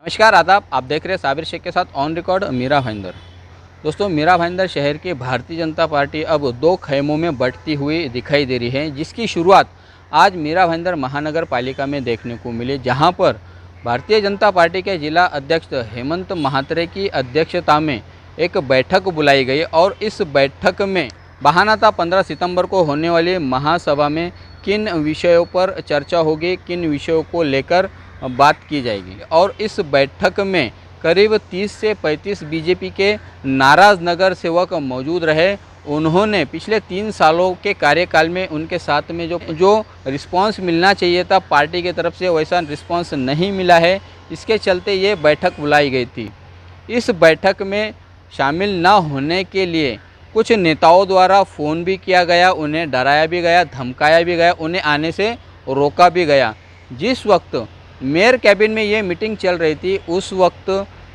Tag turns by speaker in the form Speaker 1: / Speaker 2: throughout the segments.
Speaker 1: नमस्कार आदाब, आप देख रहे हैं साबिर शेख के साथ ऑन रिकॉर्ड मीरा भाईंदर। दोस्तों, मीरा भाईंदर शहर की भारतीय जनता पार्टी अब दो खेमों में बंटती हुई दिखाई दे रही है, जिसकी शुरुआत आज मीरा भाईंदर महानगर पालिका में देखने को मिली, जहां पर भारतीय जनता पार्टी के जिला अध्यक्ष हेमंत महात्रे की अध्यक्षता में एक बैठक बुलाई गई और इस बैठक में बहाना था 15 सितंबर को होने वाली महासभा में किन विषयों पर चर्चा होगी, किन विषयों को लेकर बात की जाएगी। और इस बैठक में करीब 30 से 35 बीजेपी के नाराज़ नगर सेवक मौजूद रहे। उन्होंने पिछले 3 सालों के कार्यकाल में उनके साथ में जो रिस्पांस मिलना चाहिए था पार्टी की तरफ से, वैसा रिस्पांस नहीं मिला है। इसके चलते ये बैठक बुलाई गई थी। इस बैठक में शामिल न होने के लिए कुछ नेताओं द्वारा फ़ोन भी किया गया, उन्हें डराया भी गया, धमकाया भी गया, उन्हें आने से रोका भी गया। जिस वक्त मेयर कैबिन में ये मीटिंग चल रही थी, उस वक्त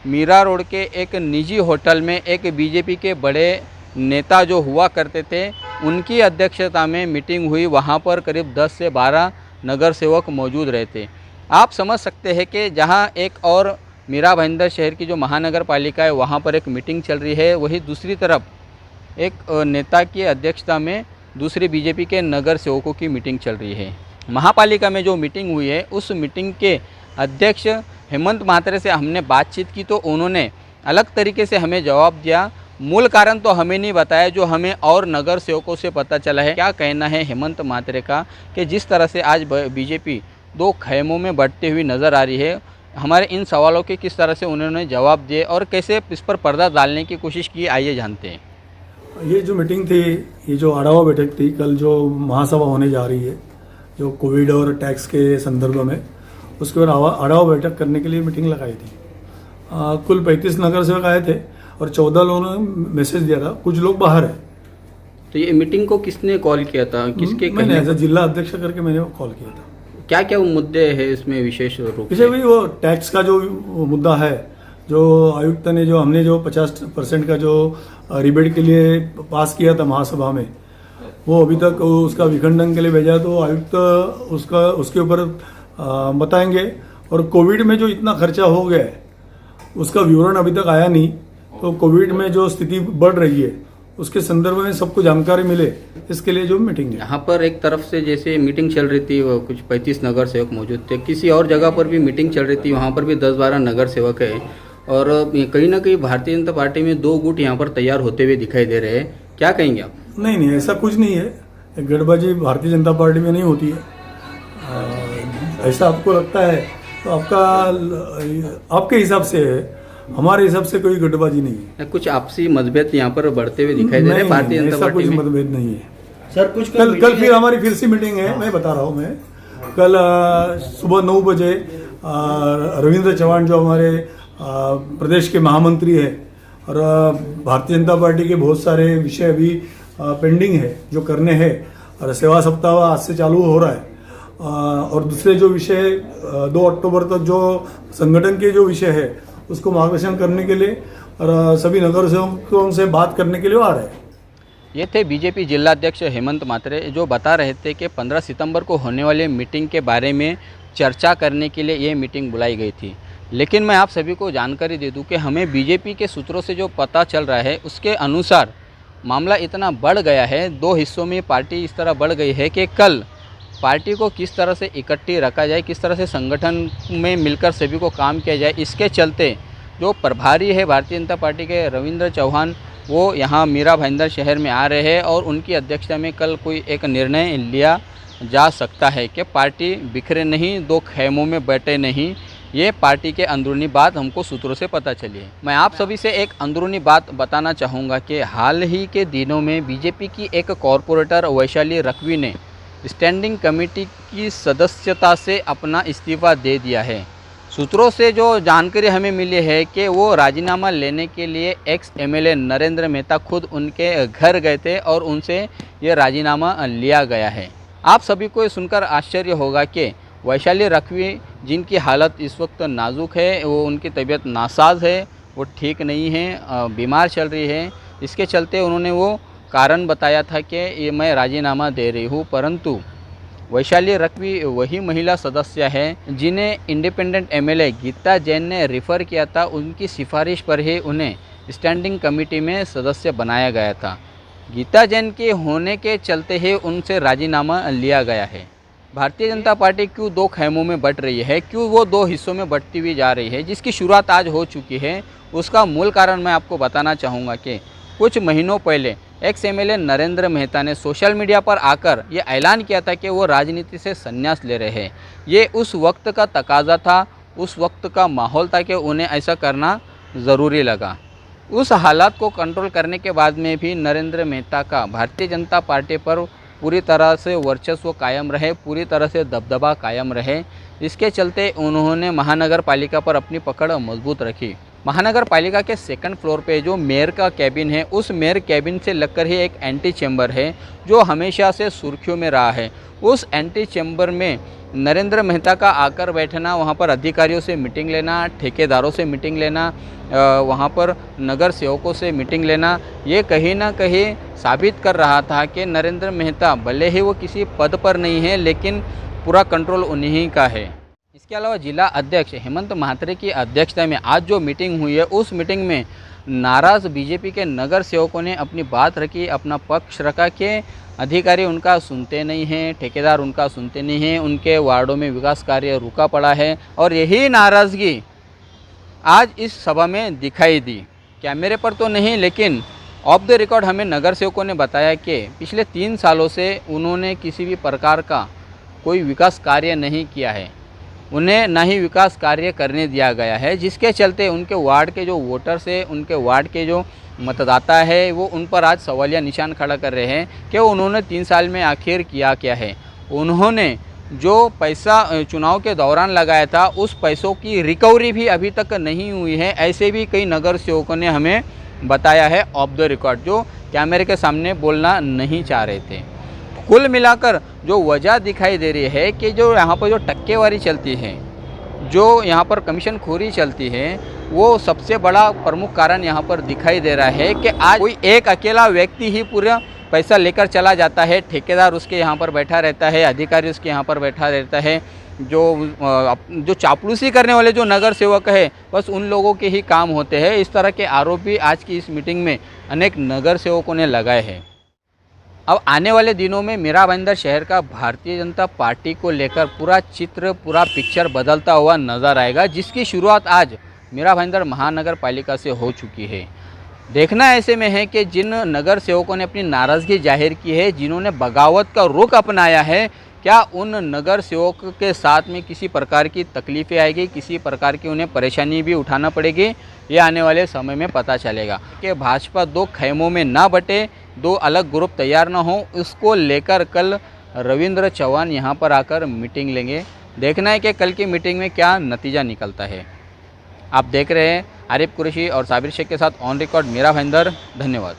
Speaker 1: मीरा रोड के एक निजी होटल में एक बीजेपी के बड़े नेता जो हुआ करते थे, उनकी अध्यक्षता में मीटिंग हुई। वहाँ पर करीब 10 से 12 नगर सेवक मौजूद रहे थे। आप समझ सकते हैं कि जहाँ एक और मीरा भाईंदर शहर की जो महानगर पालिका है, वहाँ पर एक मीटिंग चल रही है, वहीं दूसरी तरफ एक नेता की अध्यक्षता में दूसरे बीजेपी के नगर सेवकों की मीटिंग चल रही है। महापालिका में जो मीटिंग हुई है, उस मीटिंग के अध्यक्ष हेमंत महात्रे से हमने बातचीत की तो उन्होंने अलग तरीके से हमें जवाब दिया। मूल कारण तो हमें नहीं बताया, जो हमें और नगर सेवकों से पता चला है। क्या कहना है हेमंत महात्रे का कि जिस तरह से आज बीजेपी दो खेमों में बढ़ती हुई नज़र आ रही है, हमारे इन सवालों के किस तरह से उन्होंने जवाब दिए और कैसे इस पर पर्दा डालने की कोशिश की, आइए जानते हैं।
Speaker 2: ये जो मीटिंग थी, ये जो आढ़ावा बैठक थी, कल जो महासभा होने जा रही है, जो कोविड और टैक्स के संदर्भ में, उसके बाद आढ़ावा बैठक करने के लिए मीटिंग लगाई थी। कुल 35 नगर सेवक आए थे और 14 लोगों ने मैसेज दिया था, कुछ लोग बाहर है।
Speaker 1: तो ये मीटिंग को किसने कॉल किया था, किसके?
Speaker 2: मैंने एज जिला अध्यक्ष करके मैंने कॉल किया था।
Speaker 1: क्या क्या मुद्दे हैं इसमें विशेष रूप
Speaker 2: से? भाई वो टैक्स का जो मुद्दा है, जो आयुक्त ने हमने जो 50% का जो रिबेट के लिए पास किया था महासभा में, वो अभी तक उसका विखंडन के लिए भेजा, तो आयुक्त उसके ऊपर बताएंगे। और कोविड में जो इतना खर्चा हो गया है, उसका विवरण अभी तक आया नहीं। तो कोविड में जो स्थिति बढ़ रही है, उसके संदर्भ में सबको जानकारी मिले, इसके लिए जो मीटिंग है।
Speaker 1: यहाँ पर एक तरफ से जैसे मीटिंग चल रही थी, वो कुछ 35 नगर सेवक मौजूद थे। किसी और जगह पर भी मीटिंग चल रही थी, वहाँ पर भी 10-12 नगर सेवक है। और कहीं ना कहीं भारतीय जनता पार्टी में 2 गुट यहाँ पर तैयार होते हुए दिखाई दे रहे हैं। क्या कहेंगे आप?
Speaker 2: नहीं, ऐसा कुछ नहीं है। गठबाजी भारतीय जनता पार्टी में नहीं होती है। ऐसा आपको लगता है तो आपके हिसाब से है, हमारे हिसाब से कोई गठबाजी नहीं है।
Speaker 1: कुछ आपसी मतभेद यहाँ पर बढ़ते हुए दिखाई दे रहे हैं भारतीय जनता पार्टी में।
Speaker 2: मतभेद नहीं है सर। कुछ कल फिर हमारी फिर से मीटिंग है। मैं बता रहा हूँ, मैं कल सुबह 9 बजे रविंद्र चौहान जो हमारे प्रदेश के महामंत्री है, और भारतीय जनता पार्टी के बहुत सारे विषय अभी पेंडिंग है जो करने हैं, और सेवा सप्ताह आज से चालू हो रहा है। और दूसरे जो विषय 2 अक्टूबर तक जो संगठन के जो विषय है, उसको मार्गदर्शन करने के लिए और सभी नगर सेवकों से बात करने के लिए आ रहे हैं।
Speaker 1: ये थे बीजेपी जिलाध्यक्ष हेमंत महात्रे, जो बता रहे थे कि 15 सितंबर को होने वाले मीटिंग के बारे में चर्चा करने के लिए ये मीटिंग बुलाई गई थी। लेकिन मैं आप सभी को जानकारी दे दूं कि हमें बीजेपी के सूत्रों से जो पता चल रहा है, उसके अनुसार मामला इतना बढ़ गया है, 2 हिस्सों में पार्टी इस तरह बढ़ गई है कि कल पार्टी को किस तरह से इकट्ठी रखा जाए, किस तरह से संगठन में मिलकर सभी को काम किया जाए। इसके चलते जो प्रभारी है भारतीय जनता पार्टी के रविंद्र चौहान, वो यहाँ मीरा भाईंदर शहर में आ रहे हैं और उनकी अध्यक्षता में कल कोई एक निर्णय लिया जा सकता है कि पार्टी बिखरे नहीं, 2 खेमों में बैठे नहीं। ये पार्टी के अंदरूनी बात हमको सूत्रों से पता चली है। मैं आप सभी से एक अंदरूनी बात बताना चाहूँगा कि हाल ही के दिनों में बीजेपी की एक कॉरपोरेटर वैशाली रखवी ने स्टैंडिंग कमेटी की सदस्यता से अपना इस्तीफा दे दिया है। सूत्रों से जो जानकारी हमें मिली है कि वो राजीनामा लेने के लिए एक्स एमएलए नरेंद्र मेहता खुद उनके घर गए थे और उनसे ये राजीनामा लिया गया है। आप सभी को सुनकर आश्चर्य होगा कि वैशाली रखवी, जिनकी हालत इस वक्त नाजुक है, वो उनकी तबीयत नासाज है, वो ठीक नहीं है, बीमार चल रही है। इसके चलते उन्होंने वो कारण बताया था कि ये मैं राजीनामा दे रही हूँ, परंतु वैशाली रखवी वही महिला सदस्य हैं जिन्हें इंडिपेंडेंट एमएलए गीता जैन ने रिफ़र किया था। उनकी सिफारिश पर ही उन्हें स्टैंडिंग कमेटी में सदस्य बनाया गया था। गीता जैन के होने के चलते ही उनसे राजीनामा लिया गया है। भारतीय जनता पार्टी क्यों दो खेमों में बंट रही है, क्यों वो दो हिस्सों में बंटती हुई जा रही है, जिसकी शुरुआत आज हो चुकी है, उसका मूल कारण मैं आपको बताना चाहूँगा कि कुछ महीनों पहले एक्स एमएलए नरेंद्र मेहता ने सोशल मीडिया पर आकर ये ऐलान किया था कि वो राजनीति से संन्यास ले रहे हैं। ये उस वक्त का तकाजा था, उस वक्त का माहौल था कि उन्हें ऐसा करना ज़रूरी लगा। उस हालात को कंट्रोल करने के बाद में भी नरेंद्र मेहता का भारतीय जनता पार्टी पर पूरी तरह से वर्चस्व कायम रहे, पूरी तरह से दबदबा कायम रहे। इसके चलते उन्होंने महानगर पालिका पर अपनी पकड़ मजबूत रखी। महानगर पालिका के सेकंड फ्लोर पे जो मेयर का कैबिन है, उस मेयर कैबिन से लगकर ही एक एंटी चैम्बर है जो हमेशा से सुर्खियों में रहा है। उस एंटी चैम्बर में नरेंद्र मेहता का आकर बैठना, वहाँ पर अधिकारियों से मीटिंग लेना, ठेकेदारों से मीटिंग लेना, वहाँ पर नगर सेवकों से मीटिंग लेना, ये कहीं ना कहीं साबित कर रहा था कि नरेंद्र मेहता भले ही वो किसी पद पर नहीं है, लेकिन पूरा कंट्रोल उन्हीं का है। इसके अलावा जिला अध्यक्ष हेमंत महात्रे की अध्यक्षता में आज जो मीटिंग हुई है, उस मीटिंग में नाराज़ बीजेपी के नगर सेवकों ने अपनी बात रखी, अपना पक्ष रखा कि अधिकारी उनका सुनते नहीं हैं, ठेकेदार उनका सुनते नहीं हैं, उनके वार्डों में विकास कार्य रुका पड़ा है। और यही नाराज़गी आज इस सभा में दिखाई दी। कैमरे पर तो नहीं, लेकिन ऑफ द रिकॉर्ड हमें नगर सेवकों ने बताया कि पिछले 3 सालों से उन्होंने किसी भी प्रकार का कोई विकास कार्य नहीं किया है, उन्हें ना ही विकास कार्य करने दिया गया है, जिसके चलते उनके वार्ड के जो वोटर्स है, उनके वार्ड के जो मतदाता है, वो उन पर आज सवालिया निशान खड़ा कर रहे हैं कि उन्होंने 3 साल में आखिर किया क्या है। उन्होंने जो पैसा चुनाव के दौरान लगाया था, उस पैसों की रिकवरी भी अभी तक नहीं हुई है। ऐसे भी कई नगर सेवकों ने हमें बताया है ऑफ द रिकॉर्ड, जो कैमरे के सामने बोलना नहीं चाह रहे थे। कुल मिलाकर जो वजह दिखाई दे रही है कि जो यहाँ पर जो टक्केवारी चलती है, जो यहाँ पर कमीशन खोरी चलती है, वो सबसे बड़ा प्रमुख कारण यहाँ पर दिखाई दे रहा है कि आज कोई एक अकेला व्यक्ति ही पूरा पैसा लेकर चला जाता है। ठेकेदार उसके यहाँ पर बैठा रहता है, अधिकारी उसके यहाँ पर बैठा रहता है। जो चापलूसी करने वाले जो नगर सेवक है, बस उन लोगों के ही काम होते हैं। इस तरह के आरोप भी आज की इस मीटिंग में अनेक नगर सेवकों ने लगाए हैं। अब आने वाले दिनों में मीरा भाईंदर शहर का भारतीय जनता पार्टी को लेकर पूरा चित्र, पूरा पिक्चर बदलता हुआ नज़र आएगा, जिसकी शुरुआत आज मीरा भाईंदर महानगर पालिका से हो चुकी है। देखना ऐसे में है कि जिन नगर सेवकों ने अपनी नाराज़गी जाहिर की है, जिन्होंने बगावत का रुख अपनाया है, क्या उन नगर सेवक के साथ में किसी प्रकार की तकलीफ़ें आएगी, किसी प्रकार की उन्हें परेशानी भी उठाना पड़ेगी, ये आने वाले समय में पता चलेगा। कि भाजपा 2 खेमों में ना बटे, 2 अलग ग्रुप तैयार ना हो, इसको लेकर कल रविंद्र चौहान यहाँ पर आकर मीटिंग लेंगे। देखना है कि कल की मीटिंग में क्या नतीजा निकलता है। आप देख रहे हैं आरिफ कुरैशी और साबिर शेख के साथ ऑन रिकॉर्ड मीरा भाईंदर। धन्यवाद।